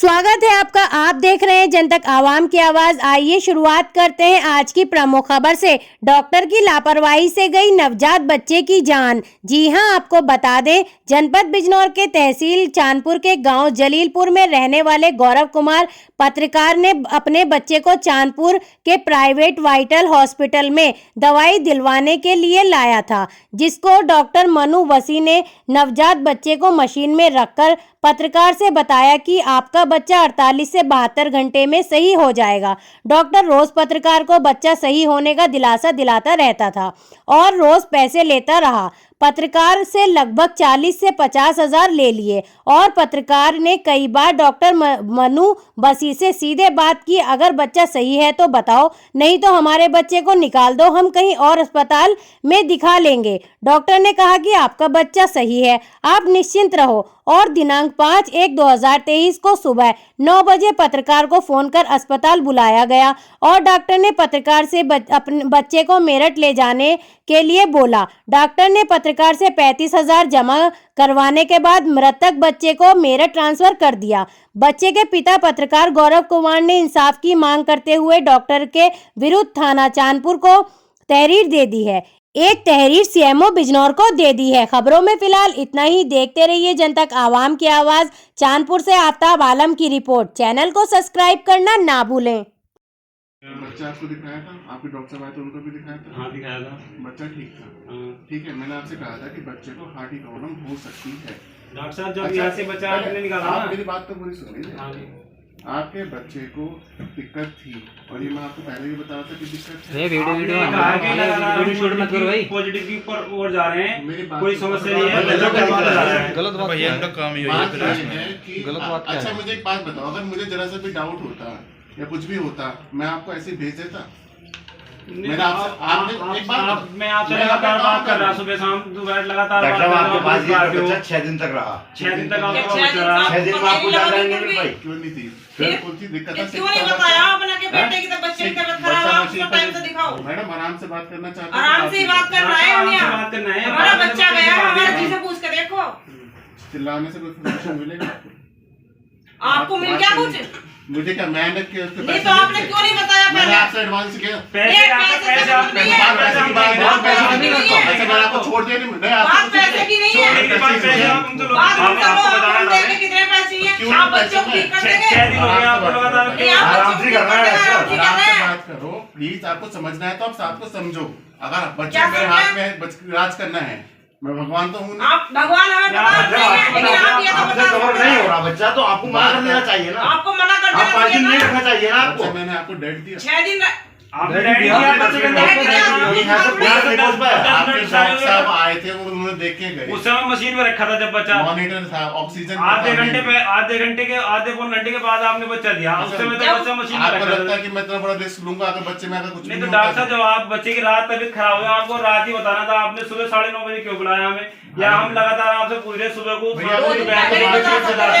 स्वागत है आपका। आप देख रहे हैं जनतक आवाम की आवाज। आइए शुरुआत करते हैं आज की प्रमुख खबर से। डॉक्टर की लापरवाही से गई नवजात बच्चे की जान। जी हां, आपको बता दें, जनपद बिजनौर के तहसील चांदपुर के गांव जलीलपुर में रहने वाले गौरव कुमार पत्रकार ने अपने बच्चे को चांदपुर के प्राइवेट वाइटल हॉस्पिटल में दवाई दिलवाने के लिए लाया था, जिसको डॉक्टर मनु वसी ने नवजात बच्चे को मशीन में रखकर पत्रकार से बताया कि आपका बच्चा 48 से 72 घंटे में सही हो जाएगा। डॉक्टर रोज पत्रकार को बच्चा सही होने का दिलासा दिलाता रहता था और रोज पैसे लेता रहा। पत्रकार से लगभग 40 से 50 हजार ले लिए और पत्रकार ने कई बार डॉक्टर मनु बसी से सीधे बात की, अगर बच्चा सही है तो बताओ, नहीं तो हमारे बच्चे को निकाल दो, हम कहीं और अस्पताल में दिखा लेंगे। डॉक्टर ने कहा कि आपका बच्चा सही है, आप निश्चिंत रहो। और दिनांक 5/1/2023 को सुबह 9 बजे पत्रकार को फोन कर अस्पताल बुलाया गया और डॉक्टर ने पत्रकार से अपने बच्चे को मेरठ ले जाने के लिए बोला। डॉक्टर ने पत्रकार से 35 हजार जमा करवाने के बाद मृतक बच्चे को मेरठ ट्रांसफर कर दिया। बच्चे के पिता पत्रकार गौरव कुमार ने इंसाफ की मांग करते हुए डॉक्टर के विरुद्ध थाना चांदपुर को तहरीर दे दी है। एक तहरीर सीएमओ बिजनौर को दे दी है। खबरों में फिलहाल इतना ही। देखते रहिए जनतक आवाम की आवाज। चांदपुर से आफ्ताब आलम की रिपोर्ट। चैनल को सब्सक्राइब करना ना भूलें। बच्चा आपको दिखाया था, आपके डॉक्टर साहब आए थे, उनको भी दिखाया था? हाँ, दिखाया था। बच्चा ठीक था। ठीक है, मैंने आपसे कहा था कि बच्चे को हार्ट की प्रॉब्लम हो सकती है। डॉक्टर साहब जब यहाँ से बच्चा आपने निकाला आप ना, मेरी बात तो पूरी सुनिए। हाँ जी। आपके बच्चे को दिक्कत थी और ये मैं आपको पहले भी बता रहा था कि दिक्कत है। वीडियो शूट मत करो भाई। पॉजिटिव की ऊपर जा रहे हैं, कोई समस्या नहीं है। गलत बात है, इनका काम ही बात ये है कि गलत बात क्या अच्छा है? मुझे एक बात बताओ, अगर मुझे जरा सा भी डाउट होता या कुछ भी होता, मैं आपको ऐसे भेज देता? मैंने आपसे एक बात, मैं आपसे लगातार बात कर रहा, सुबह शाम दोपहर लगातार डॉक्टर साहब आपके पास ये बच्चा 6 दिन तक रहा। 6 दिन तक आपको 6 दिन में आपको ज्यादा नहीं भाई क्यों नहीं थी? फिर कौन सी दिक्कत है? क्यों नहीं बताया अपना के बेटे की तो बच्चे की तबीयत खराब है, उसको टाइम से दिखाओ। मैडम आराम से बात करना चाहते हैं? आराम से ही बात कर रहा है हम यहाँ। बात करना है। हमारा बच्चा गया, हमारा जी से पूछ के देखो। चिल्लाने से कोई सॉल्यूशन मिलेगा आपको मिल गया कुछ? मुझे क्या, मैंने के उसके नहीं तो आपने क्यों नहीं बताया मैंने पहले? आपसे एडवांस किया। पैसे मैंने आपको छोड़ दिया नहीं। बात पैसे की नहीं है, बात हम देंगे कितने पैसे चाहिए, आप बच्चों को ठीक कर देंगे। 6 दिन हो गए आपको लगातार। आराम से करना है। बात करो प्लीज, आपको समझना है तो आप साथ को समझो। अगर बच्चा मेरे हाथ में है, राज करना है, मैं भगवान तो हूँ। आप भगवान हमें बता रहे हैं, लेकिन आप ये तो आपसे बता कवर नहीं हो रहा बच्चा, तो आपको मना कर देना चाहिए ना। आपको मना कर आप 5 दिन नहीं देना रखना चाहिए ना आपको। अच्छा, मैंने आपको डेट दिया। 6 दिन आपने रेडी किया बच्चे के आपके डॉक्टर साहब आए थे, उन्होंने देख के गए। उस समय मशीन में रखा था जब बच्चा मॉनिटर था, ऑक्सीजन आधे पौन घंटे के बाद आपने बच्चा दिया। उस समय तो बच्चा मशीन में आपको रखा लगता था। है कि मैं इतना बड़ा रिस्क लूंगा अगर बच्चे में अगर कुछ नहीं तो डॉक्टर साहब, जब आप बच्चे की रात तबीयत खराब हुई, आपको रात ही बताना था। आपने सुबह 9:30 बजे क्यों बुलाया हमें? या हम लगातार आपसे पूछ रहे सुबह को भैया तो भैया डॉक्टर साहब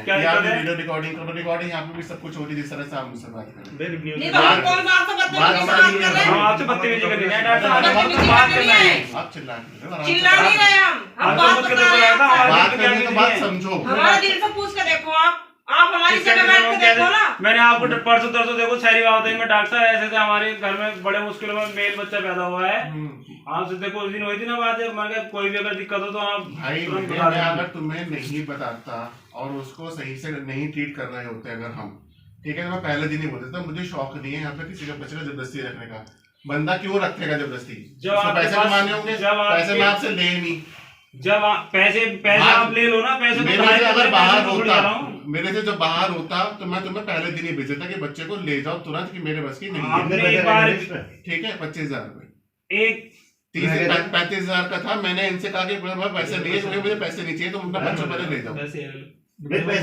क्या यहाँ दिक्कत है? वीडियो रिकॉर्डिंग करो, रिकॉर्डिंग यहाँ पे भी सब कुछ होती है, जिस तरह से आप मुझसे बात करें। नहीं तो हम कौन सा आपसे बदतमीजी से बात कर रहे हम हैं? आपसे बदतमीजी करनी है डॉक्टर साहब, बदतमीजी बात करनी करना है। है। आप चिल्ला चिल्ला नहीं रहे हम बात कुछ बता रहे हैं। बात करने तो बात समझो। हमारा दिल से पूछ के देखो, आप हमारी जगह बैठ के देखो ना। मैंने आपको परसों तरसों देखो सारी बात में डॉक्टर साहब ऐसे थे, हमारे घर में बड़े मुश्किलों में मेल बच्चा पैदा हुआ है। आपसे देखो उस दिन हुई थी ना बात, मैं कोई भी अगर दिक्कत हो तो आप भाई तुरंत मैं बता दें। अगर तुम्हें नहीं बताता और उसको सही से नहीं ट्रीट कर रहे होते अगर हम, ठीक है, तो मैं पहले दिन ही बोल देता। मुझे शौक नहीं है यहाँ पे किसी का बच्चे का जबरदस्ती रखने का। बंदा क्यों रखेगा जबरदस्ती? जब पैसे कमाने होंगे, पैसे मैं आपसे ले नहीं। जब पैसे आप ले लो ना, पैसे मेरे से अगर बाहर होता, मेरे से जब बाहर होता तो मैं तुम्हें पहले दिन ही भेज देता कि बच्चे को ले जाओ तुरंत, कि मेरे बस की नहीं है। आपने एक बार ठीक है, 25,000 रुपए, एक 30 से 35,000 का था। मैंने इनसे कहा कि पैसे नहीं है, मुझे पैसे नहीं चाहिए, तो अपना बच्चों पहले ले जाओ। पैसे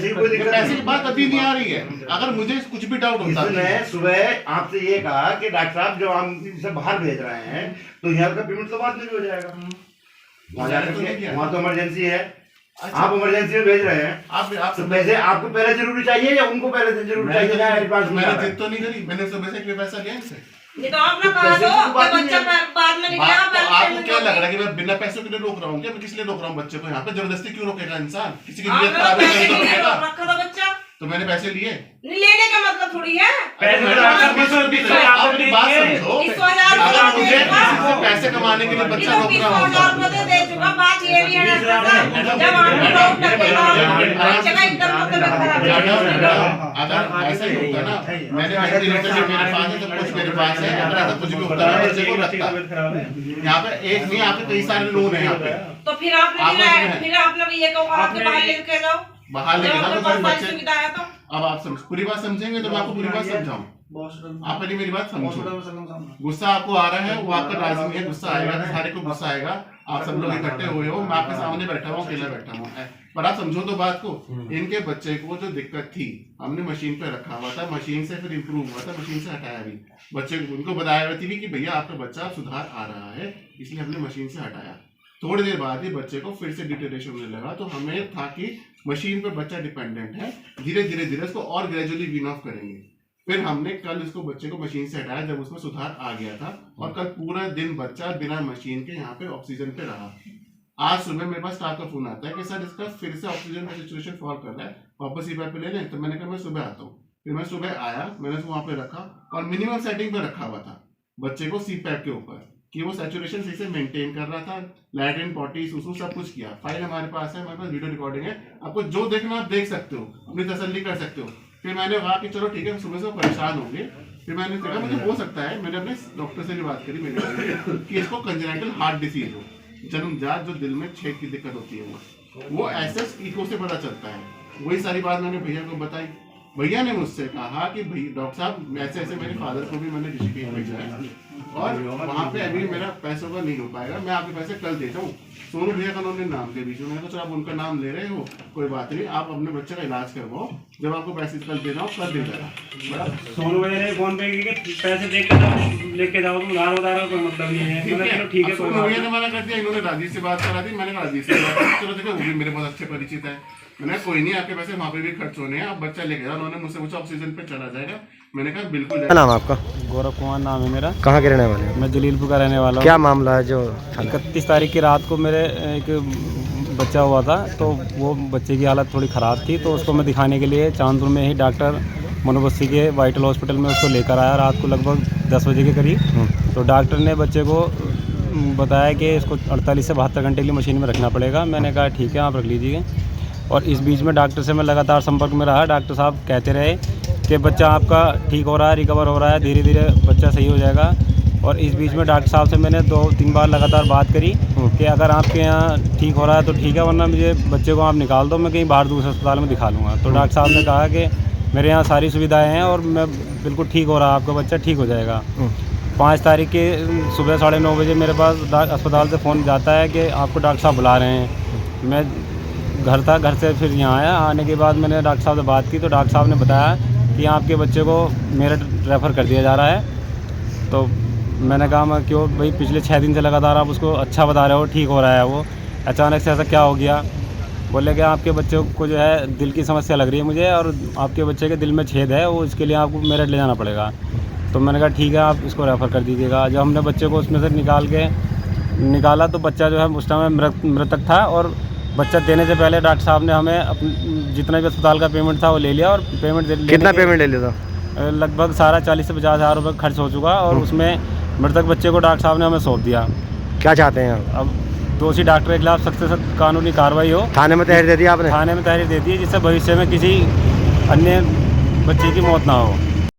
की कोई दिक्कत पैसे की बात अभी नहीं आ रही है। अगर मुझे कुछ भी डाउट होता इसने सुबह आपसे ये कहा कि डॉक्टर साहब जब हम इसे बाहर भेज रहे हैं तो यहाँ का पेमेंट तो बाद में भी हो जाएगा। वहाँ तो इमरजेंसी है, आप इमरजेंसी में भेज रहे हैं। आप तो पैसे आपको पहले जरूरी चाहिए या उनको पहले जरूरी चाहिए? मैंने जिद तो नहीं करी, मैंने सुबह से पैसा लिया इनसे। ये तो आपने कहा दो कि बच्चा बाद में निकला। आपको क्या लग रहा है कि मैं बिना पैसों के लिए रोक रहा हूँ क्या? मैं किस लिए रोक रहा हूँ बच्चे को यहाँ पे? जबरदस्ती क्यों रोकेगा इंसान? किसी की आपने नियत खराब है पैसे तो लिए रोकेगा? रखा था बच्चा, तो मैंने पैसे लिए। लेने का मतलब थोड़ी है। पैसे मैडम, तो आप आप अपनी बात समझो। 20,000 अगर मुझे रुपए किसी से पैसे कमाने के लिए बच्चा रोक रहा होता, 20,000 रुपए दे चुका। बात ये भी है डॉक्टर साहब, जब आपको रोक लगेगा बच्चे का एकदम मतलब खराब है। अगर ऐसा ही होता ना, मैंने वेंटिलेटर मेरे पास है, सब कुछ मेरे पास है, अगर ऐसा कुछ भी होता है बच्चे को रखता। यहाँ पे एक नहीं, यहाँ पे कई सारे लोग हैं यहाँ पे। तो फिर आपने ये कहो आपके बाहर लेके जाओ, बाहर लेके जाओ तो बहुत सारी बच्चे। सुविधा है। तो अब आप पूरी बात समझेंगे तो मैं आपको पूरी बात समझाऊं। आप पहले मेरी बात समझो। गुस्सा आपको आ रहा है, वो आपका राजी नहीं है, गुस्सा आएगा, सारे को गुस्सा आएगा। आप सब लोग इकट्ठे हुए हो, मैं आपके सामने बैठा हुआ, अकेला बैठा हुआ, पर आप समझो तो बात को। इनके बच्चे को जो दिक्कत थी, हमने मशीन पे रखा हुआ था, मशीन से फिर इम्प्रूव हुआ था, मशीन से हटाया भी। बच्चे को उनको बताया हुआ थी कि भैया आपका बच्चा सुधार आ रहा है, इसलिए हमने मशीन से हटाया। थोड़ी देर बाद ही बच्चे को फिर से डिटेरेशन होने लगा, तो हमें था कि मशीन पे बच्चा डिपेंडेंट है, धीरे धीरे उसको और ग्रेजुअली वीन ऑफ करेंगे। फिर हमने कल इसको बच्चे को मशीन से हटाया जब उसमें सुधार आ गया था, और कल पूरा दिन बच्चा बिना मशीन के यहाँ पे ऑक्सीजन पे रहा। आज सुबह मेरे पास स्टाफ का फोन आता है कि सर इसका फिर से ऑक्सीजन का सिचुएशन फॉल कर रहा है, वापस ही पे ले लें। तो मैंने कहा मैं सुबह आता हूँ। फिर मैं सुबह आया, मैंने उसको वहाँ पे रखा और मिनिमम सेटिंग पे रखा हुआ था बच्चे को CPAP के ऊपर, कि वो सैचुरेशन सही से मेंटेन कर रहा था। लैट्रिन, पॉटी, सुसु सब कुछ किया। फाइल हमारे पास है, हमारे पास वीडियो रिकॉर्डिंग है, आपको जो देखना आप देख सकते हो, अपनी तसल्ली कर सकते हो। फिर मैंने कहा कि चलो ठीक है, सुबह से परेशान होंगे। फिर मैंने कहा मुझे हो सकता है, मैंने अपने डॉक्टर से भी बात करी मेरे कि इसको कंजेनिटल हार्ट डिसीज हो, जन्मजात जो दिल में छेद की दिक्कत होती है, वो ऐसे इको से पता चलता है। वही सारी बात मैंने भैया को बताई। भैया ने मुझसे कहा कि भाई डॉक्टर साहब ऐसे ऐसे मेरे फादर को भी मैंने ऋषिकेश भेजा है और वहाँ पे अभी मेरा पैसों का नहीं हो पाएगा, मैं आपके पैसे कल देता हूँ। सोनू भैया का उन्होंने नाम के बीच में, मैंने कहा आप उनका नाम ले रहे हो, कोई बात नहीं, आप अपने बच्चे का इलाज करवाओ, जब आपको पैसे कल देना हो कल दे देना। सोनू भैया ने फोन पे की पैसे लेके जाओ, तुम उधार उधार कोई मतलब नहीं है। चलो ठीक है, सोनू भैया ने मना कर दिया, इन्होंने राजीव से बात करा दी, मैंने राजीव से बात की, चलो देखो वो भी मेरे बहुत अच्छे परिचित है। मैंने कोई नहीं, आपके पैसे वहाँ पे भी खर्च होने हैं, आप बच्चा लेके जाओ। उन्होंने मुझसे पूछा ऑक्सीजन पे चला जाएगा, मैंने कहा बिल्कुल। क्या नाम है आपका? गौरव कुमार नाम है मेरा। कहाँ के रहने वाले हैं? मैं जलीलपुर का रहने वाला हूँ। क्या मामला है जो 31 तारीख की रात को मेरे एक बच्चा हुआ था, तो वो बच्चे की हालत थोड़ी ख़राब थी, तो उसको मैं दिखाने के लिए चांदपुर में ही डॉक्टर मनोबस्ती के वाइटल हॉस्पिटल में उसको लेकर आया रात को लगभग 10 बजे के करीब। तो डॉक्टर ने बच्चे को बताया कि इसको 48 से 72 घंटे के लिए मशीन में रखना पड़ेगा। मैंने कहा ठीक है आप रख लीजिए। और इस बीच में डॉक्टर से मैं लगातार संपर्क में रहा। डॉक्टर साहब कहते रहे कि बच्चा आपका ठीक हो रहा है, रिकवर हो रहा है, धीरे धीरे बच्चा सही हो जाएगा। और इस बीच में डॉक्टर साहब से मैंने 2-3 बार लगातार बात करी कि अगर आपके यहाँ ठीक हो रहा है तो ठीक है, वरना मुझे बच्चे को आप निकाल दो, मैं कहीं बाहर दूसरे अस्पताल में दिखा लूँगा। तो डॉक्टर साहब ने कहा कि मेरे यहाँ सारी सुविधाएँ हैं और मैं बिल्कुल ठीक हो रहा है, आपका बच्चा ठीक हो जाएगा। 5 तारीख के सुबह 9:30 बजे मेरे पास अस्पताल से फ़ोन जाता है कि आपको डॉक्टर साहब बुला रहे हैं। मैं घर था, घर से फिर यहाँ आया। आने के बाद मैंने डॉक्टर साहब से बात की, तो डॉक्टर साहब ने बताया कि आपके बच्चे को मेरठ रेफ़र कर दिया जा रहा है। तो मैंने कहा मैं क्यों भाई, पिछले 6 दिन से लगातार आप उसको अच्छा बता रहे हो, ठीक हो रहा है वो, अचानक से ऐसा क्या हो गया? बोले कि आपके बच्चे को जो है दिल की समस्या लग रही है मुझे, और आपके बच्चे के दिल में छेद है, वो इसके लिए आपको मेरठ ले जाना पड़ेगा। तो मैंने कहा ठीक है आप इसको रेफ़र कर दीजिएगा। जब हमने बच्चे को उसमें से निकाला तो बच्चा जो है उस टाइम मृतक था। और बच्चा देने से पहले डॉक्टर साहब ने हमें जितना भी अस्पताल का पेमेंट था वो ले लिया। और कितना पेमेंट ले लिया था? लगभग सारा 40 से 50 हज़ार रुपये खर्च हो चुका। और उसमें मृतक बच्चे को डॉक्टर साहब ने हमें सौंप दिया। क्या चाहते हैं आप? अब दोषी डॉक्टर के खिलाफ सख्त से सख्त कानूनी कार्रवाई हो। थाने में तहरीर दे दी आपने? थाने में तहरीर दे दी है, जिससे भविष्य में किसी अन्य बच्चे की मौत ना हो।